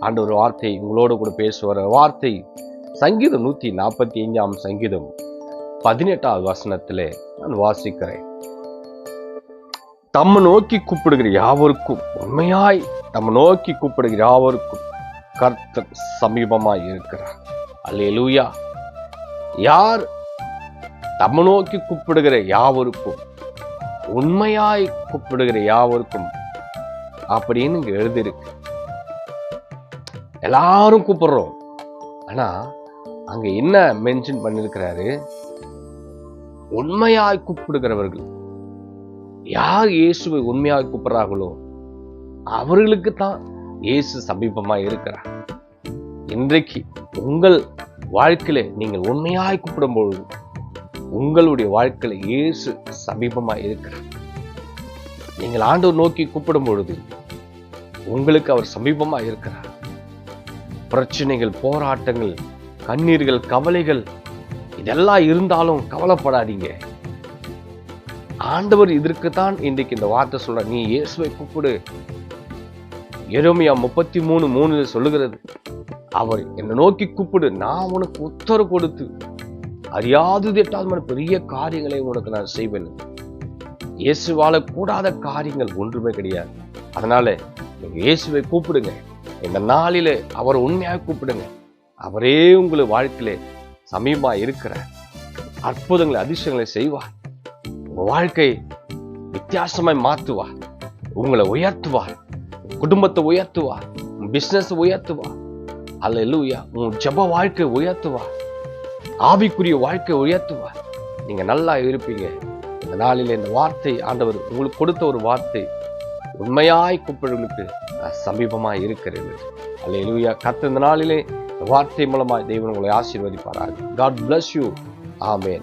ஆண்டவர் வார்த்தை உங்களோடு கூட பேசுகிற வார்த்தை சங்கீதம் 145 சங்கீதம் 18வது வசனத்திலே நான் வாசிக்கிறேன். தம்மை நோக்கி கூப்பிடுகிற யாவருக்கும், உண்மையாய் தம்மை நோக்கி கூப்பிடுகிற யாவருக்கும் கர்த்தர் சமீபமாய் இருக்கிறார். அல்லேலூயா. யார் தம்மை நோக்கி கூப்பிடுகிற யாவருக்கும், உண்மையாய் கூப்பிடுகிற யாவருக்கும் அப்படின்னு இங்க எழுதியிருக்கு. எல்லாரும் கூப்பிடுறோம். ஆனா அங்க என்ன மென்ஷன் பண்ணிருக்கிறாரு? உண்மையாய் கூப்பிடுகிறவர்கள். யார் இயேசுவை உண்மையாய் கூப்பிடுறார்களோ அவர்களுக்கு தான் இயேசு சமீபமா இருக்கிறார். இன்றைக்கு உங்கள் வாழ்க்கையில நீங்கள் உண்மையாய் கூப்பிடும் பொழுது உங்களுடைய வாழ்க்கையில இயேசு சமீபமா இருக்கிறார். நீங்கள் ஆண்டவர் நோக்கி கூப்பிடும் பொழுது உங்களுக்கு அவர் சமீபமா இருக்கிறார். பிரச்சனைகள், போராட்டங்கள், கண்ணீர்கள், கவலைகள் இதெல்லாம் இருந்தாலும் கவலைப்படாதீங்க. ஆண்டவர் இதற்குத்தான் இன்றைக்கு இந்த வார்த்தை சொல்ற, நீ இயேசுவை கூப்பிடு. எரேமியா 33:3 சொல்லுகிறது, அவர் என்னை நோக்கி கூப்பிடு, நான் உனக்கு உத்தரவு கொடுத்து அறியாதது எட்டாவது பெரிய காரியங்களை உனக்கு நான் செய்வேன். இயேசுவால கூடாத காரியங்கள் ஒன்றுமே கிடையாது. அதனால நீங்க இயேசுவை கூப்பிடுங்க. இந்த நாளிலே அவர் உண்மையாக கூப்பிடுங்க. அவரே உங்களை வாழ்க்கையிலே சமீபமா இருக்கிறார். அற்புதங்களை, அதிசயங்களை செய்வார். உங்க வாழ்க்கை வித்தியாசமாய் மாற்றுவார். உங்களை உயர்த்துவார். குடும்பத்தை உயர்த்துவார். பிசினஸ் உயர்த்துவார். அல்லேலூயா. உங்க ஜெப வாழ்க்கை உயர்த்துவார். ஆவிக்குரிய வாழ்க்கை உயர்த்துவார். நீங்க நல்லா இருப்பீங்க. இந்த நாளிலே இந்த வார்த்தை ஆண்டவர் உங்களுக்கு கொடுத்த ஒரு வார்த்தை, உண்மையாய் கூப்பிடுவர்களுக்கு சமீபமாய் இருக்கிறது. அல்லேலூயா. கர்த்தர் இந்த நாளிலே வார்த்தை மூலமாய் தேவன் உங்களை ஆசீர்வதிப்பாராக. God bless you. Amen.